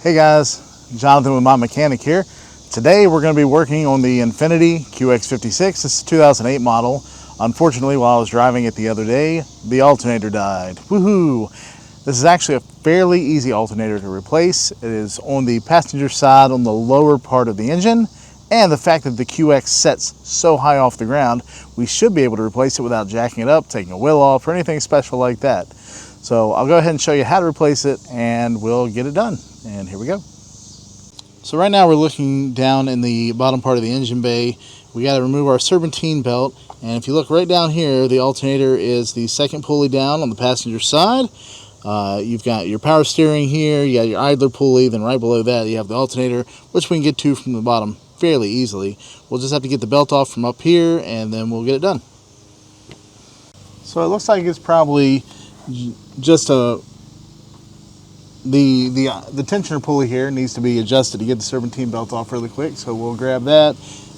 Hey guys, Jonathan with My Mechanic here. Today we're going to be working on the Infiniti QX56. This is a 2008 model. Unfortunately, while I was driving it the other day, the alternator died. Woohoo! This is actually a fairly easy alternator to replace. It is on the passenger side on the lower part of the engine, and the fact that the QX sets so high off the ground, we should be able to replace it without jacking it up, taking a wheel off, or anything special like that. So I'll go ahead and show you how to replace it and we'll get it done. And here we go. So right now we're looking down in the bottom part of the engine bay. We got to remove our serpentine belt, and if you look right down here, the alternator is the second pulley down on the passenger side. You've got your power steering here, you got your idler pulley, then right below that you have the alternator, which we can get to from the bottom fairly easily. We'll just have to get the belt off from up here and then we'll get it done. So it looks like it's probably just the tensioner pulley here needs to be adjusted to get the serpentine belt off really quick, so we'll grab that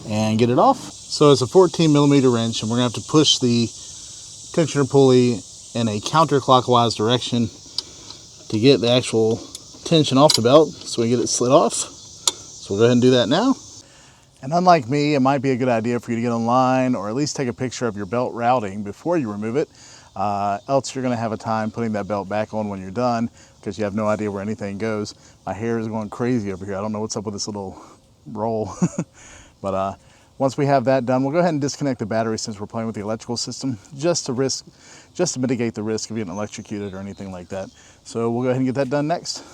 and get it off. So it's a 14 millimeter wrench, and we're going to have to push the tensioner pulley in a counterclockwise direction to get the actual tension off the belt so we get it slid off. So we'll go ahead and do that now. And unlike me, it might be a good idea for you to get online or at least take a picture of your belt routing before you remove it. Else you're going to have a time putting that belt back on when you're done because you have no idea where anything goes. My hair is going crazy over here. I don't know what's up with this little roll. But once we have that done, we'll go ahead and disconnect the battery since we're playing with the electrical system, just to mitigate the risk of getting electrocuted or anything like that. So we'll go ahead and get that done next.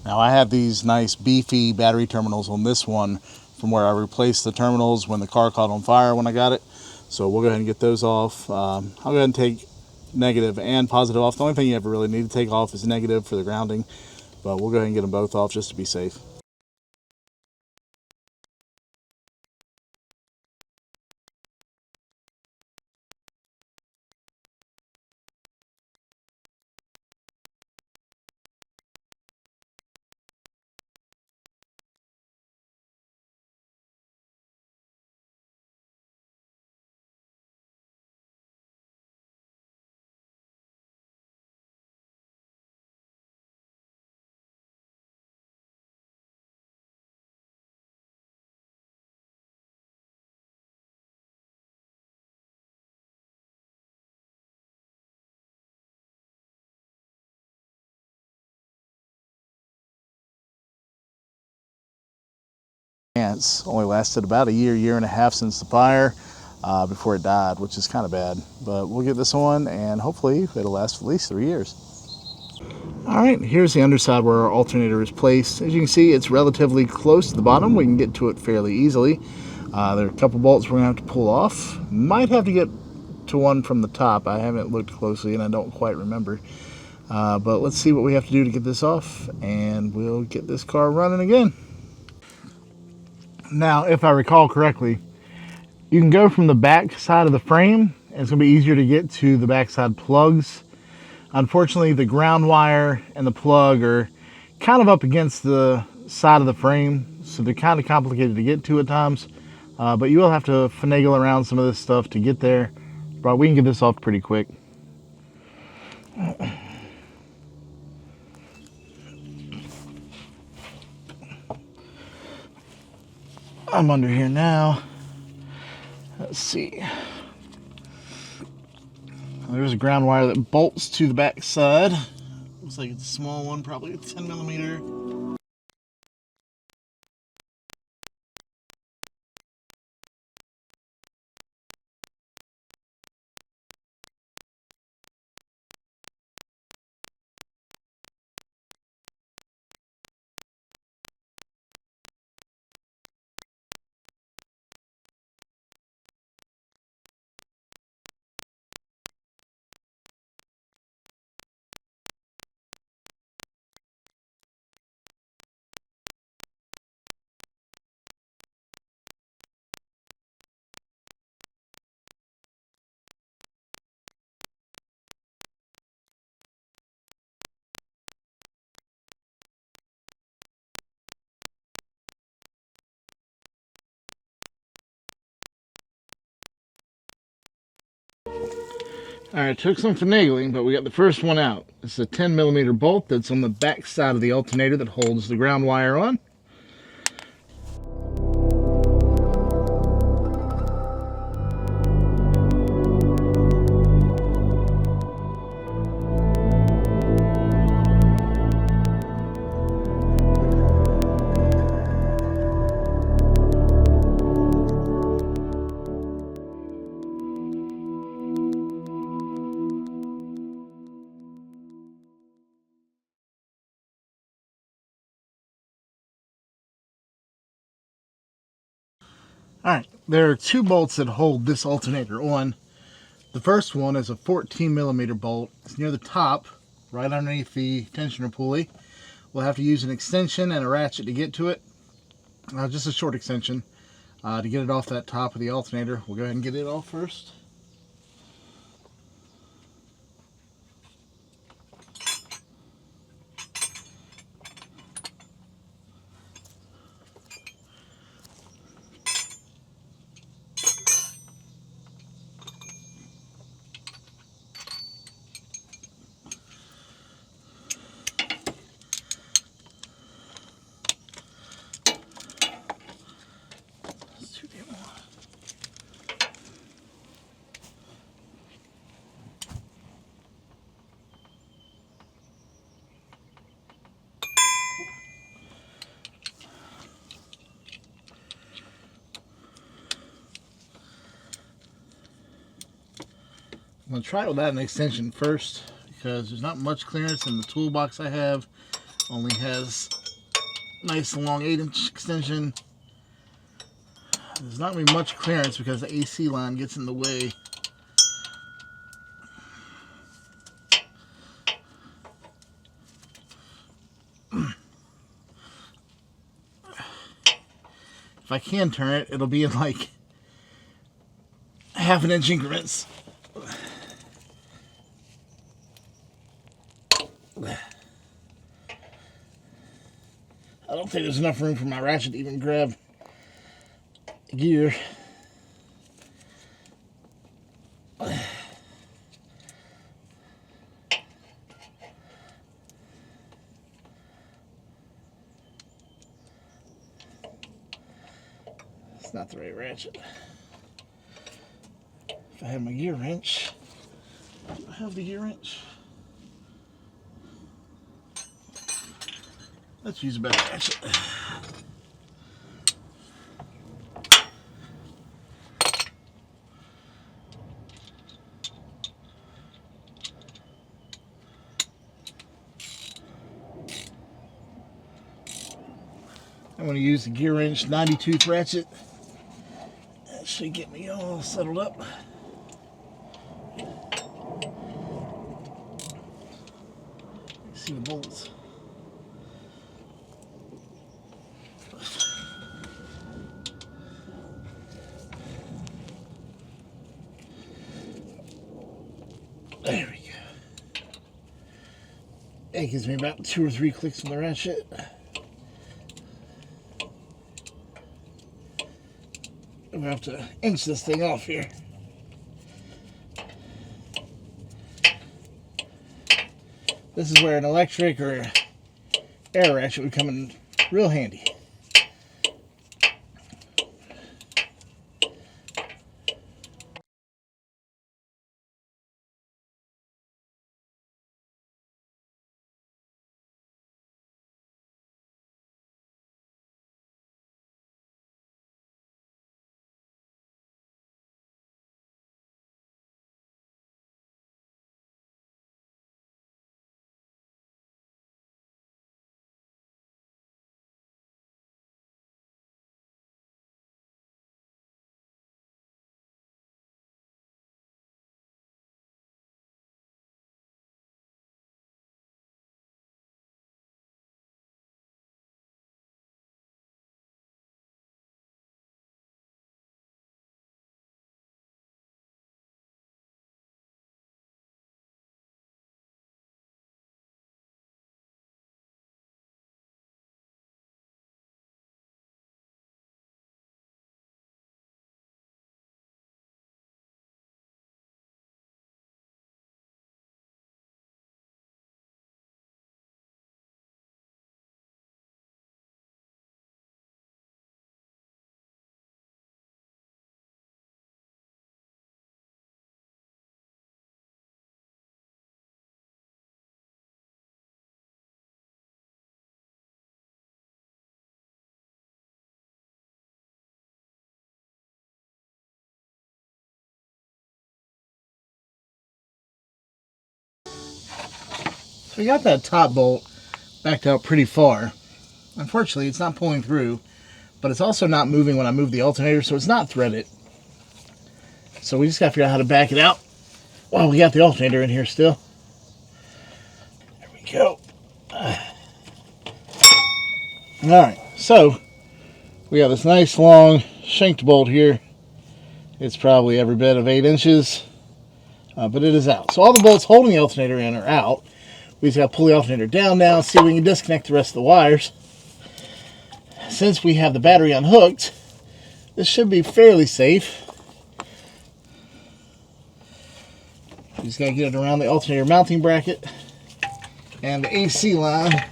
Now I have these nice beefy battery terminals on this one from where I replaced the terminals when the car caught on fire when I got it. So we'll go ahead and get those off. I'll go ahead and take negative and positive off. The only thing you ever really need to take off is negative for the grounding, but we'll go ahead and get them both off just to be safe. Only lasted about a year and a half since the fire before it died, which is kind of bad. But we'll get this on and hopefully it'll last for at least 3 years. All right, here's the underside where our alternator is placed. As you can see, it's relatively close to the bottom. We can get to it fairly easily. There are a couple bolts we're going to have to pull off. Might have to get to one from the top. I haven't looked closely and I don't quite remember. But let's see what we have to do to get this off and we'll get this car running again. Now, if I recall correctly, you can go from the back side of the frame, and it's going to be easier to get to the backside plugs. Unfortunately, the ground wire and the plug are kind of up against the side of the frame, so they're kind of complicated to get to at times. But you will have to finagle around some of this stuff to get there. But we can get this off pretty quick. I'm under here now. Let's see. There's a ground wire that bolts to the back side. Looks like it's a small one, probably a 10 millimeter. Alright, took some finagling, but we got the first one out. It's a 10mm bolt that's on the back side of the alternator that holds the ground wire on. Alright, there are two bolts that hold this alternator on. The first one is a 14mm bolt. It's near the top, right underneath the tensioner pulley. We'll have to use an extension and a ratchet to get to it. Just a short extension to get it off that top of the alternator. We'll go ahead and get it off first. I'm going to try it without an extension first because there's not much clearance, and the toolbox I have only has a nice long 8-inch extension. There's not going to be much clearance because the AC line gets in the way. If I can turn it, it'll be in like half-an-inch increments. I don't think there's enough room for my ratchet to even grab gear. It's not the right ratchet. If I had my gear wrench, do I have the gear wrench? Let's use a better ratchet. I'm going to use the gear wrench 90-tooth ratchet. That should get me all settled up. See the bolts. There we go. That gives me about 2 or 3 clicks on the ratchet. We have to inch this thing off here. This is where an electric or air ratchet would come in real handy. So we got that top bolt backed out pretty far. Unfortunately, it's not pulling through, but it's also not moving when I move the alternator, so it's not threaded. So we just got to figure out how to back it out while we got the alternator in here still. There we go. Alright, so we got this nice long shanked bolt here. It's probably every bit of 8 inches, but it is out. So all the bolts holding the alternator in are out. We just got to pull the alternator down now, see if we can disconnect the rest of the wires. Since we have the battery unhooked, this should be fairly safe. We just got to get it around the alternator mounting bracket and the AC line.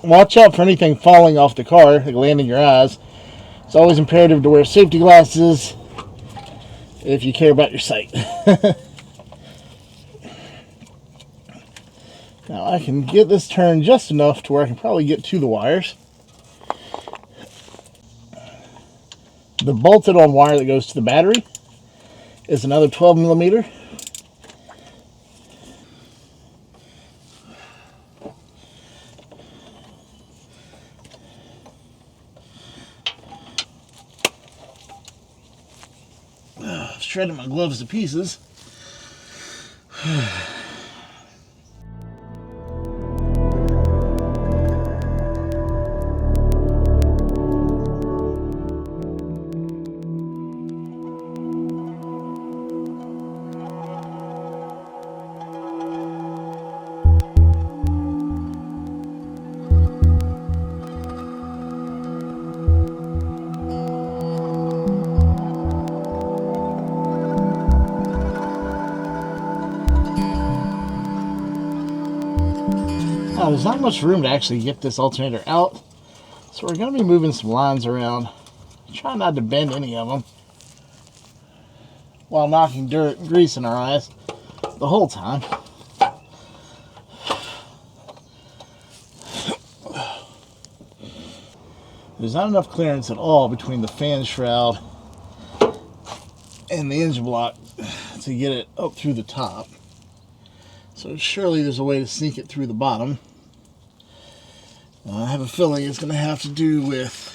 Watch out for anything falling off the car that will land in your eyes. It's always imperative to wear safety glasses if you care about your sight. Now I can get this turned just enough to where I can probably get to the wires. The bolted on wire that goes to the battery is another 12 millimeter. I've shredded my gloves to pieces. Now, there's not much room to actually get this alternator out, so we're going to be moving some lines around. Try not to bend any of them while knocking dirt and grease in our eyes the whole time. There's not enough clearance at all between the fan shroud and the engine block to get it up through the top. So surely there's a way to sneak it through the bottom. I have a feeling it's going to have to do with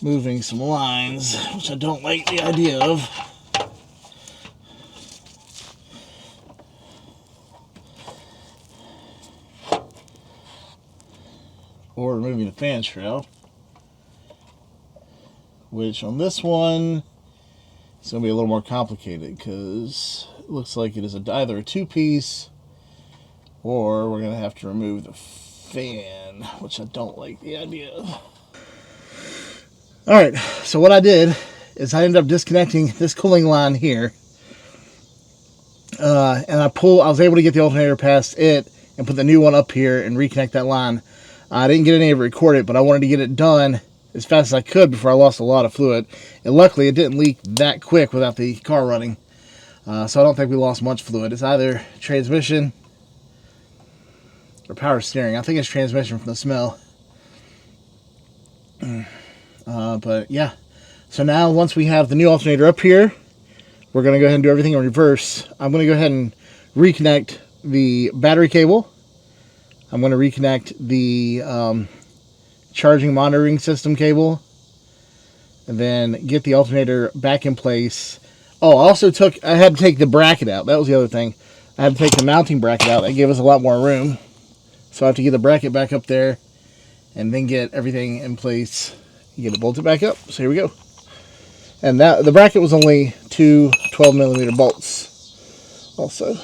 moving some lines, which I don't like the idea of. Or removing the fan shroud, which on this one it's going to be a little more complicated because it looks like it is either a two-piece or we're going to have to remove the fan, which I don't like the idea of. Alright, so what I did is I ended up disconnecting this cooling line here, and I was able to get the alternator past it and put the new one up here and reconnect that line. I didn't get any of it recorded, but I wanted to get it done as fast as I could before I lost a lot of fluid. And luckily, it didn't leak that quick without the car running. So I don't think we lost much fluid. It's either transmission or power steering. I think it's transmission from the smell. But yeah. So now, once we have the new alternator up here, we're going to go ahead and do everything in reverse. I'm going to go ahead and reconnect the battery cable. I'm going to reconnect the charging monitoring system cable, and then get the alternator back in place. Oh, I had to take the bracket out. That was the other thing. I had to take the mounting bracket out. That gave us a lot more room. So I have to get the bracket back up there and then get everything in place. Get it bolted back up. So here we go. And the bracket was only two 12 millimeter bolts also.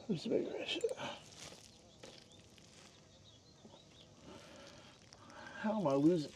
There's the big fish. How am I losing?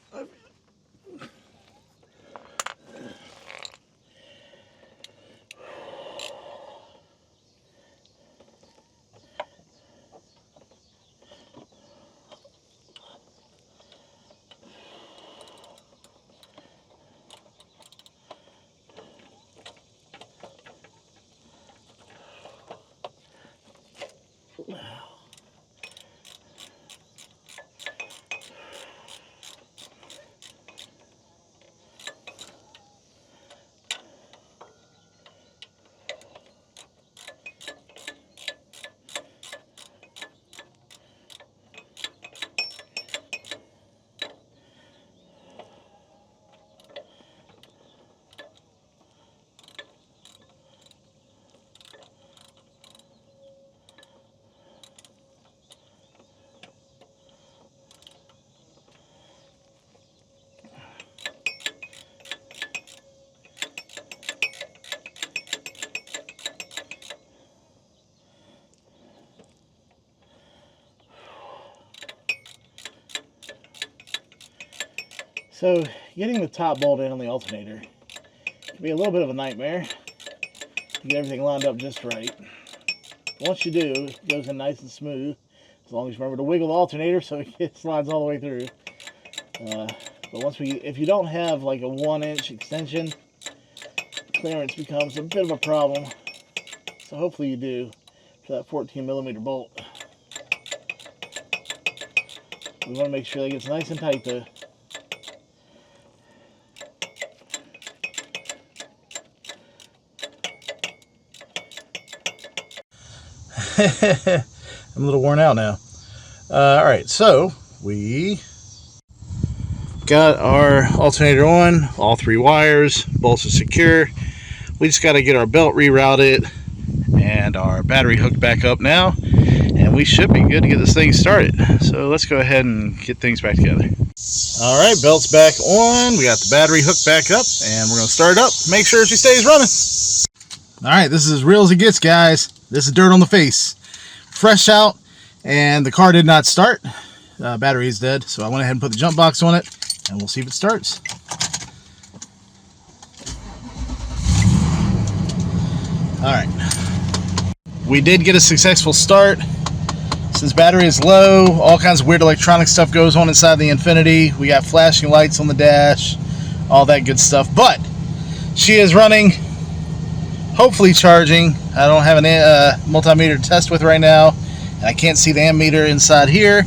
So getting the top bolt in on the alternator can be a little bit of a nightmare to get everything lined up just right. Once you do, it goes in nice and smooth, as long as you remember to wiggle the alternator so it slides all the way through. But if you don't have like a 1-inch extension, clearance becomes a bit of a problem. So hopefully you do for that 14mm bolt. We want to make sure that gets nice and tight though. I'm a little worn out now. All right, so we Got our alternator on, all 3 wires, bolts are secure. We just got to get our belt rerouted and our battery hooked back up now, and we should be good to get this thing started. So let's go ahead and get things back together. All right, belt's back on. We got the battery hooked back up, and we're going to start it up. Make sure she stays running. All right, this is as real as it gets, guys. This is dirt on the face. Fresh out, and the car did not start. Battery is dead, so I went ahead and put the jump box on it, and we'll see if it starts. All right, we did get a successful start. Since battery is low, all kinds of weird electronic stuff goes on inside the Infiniti. We got flashing lights on the dash, all that good stuff, but she is running, hopefully charging. I don't have a multimeter to test with right now, and I can't see the ammeter inside here,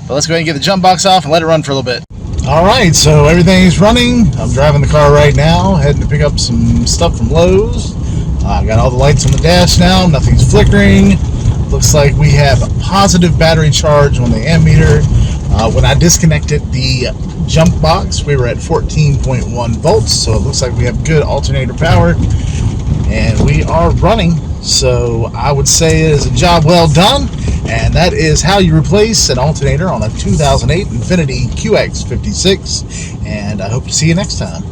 but let's go ahead and get the jump box off and let it run for a little bit. All right, so everything's running. I'm driving the car right now, heading to pick up some stuff from Lowe's. I got all the lights on the dash now, nothing's flickering. Looks like we have a positive battery charge on the ammeter. When I disconnected the jump box, we were at 14.1 volts, so it looks like we have good alternator power, and we are running. So I would say it is a job well done, and that is how you replace an alternator on a 2008 Infiniti QX56, and I hope to see you next time.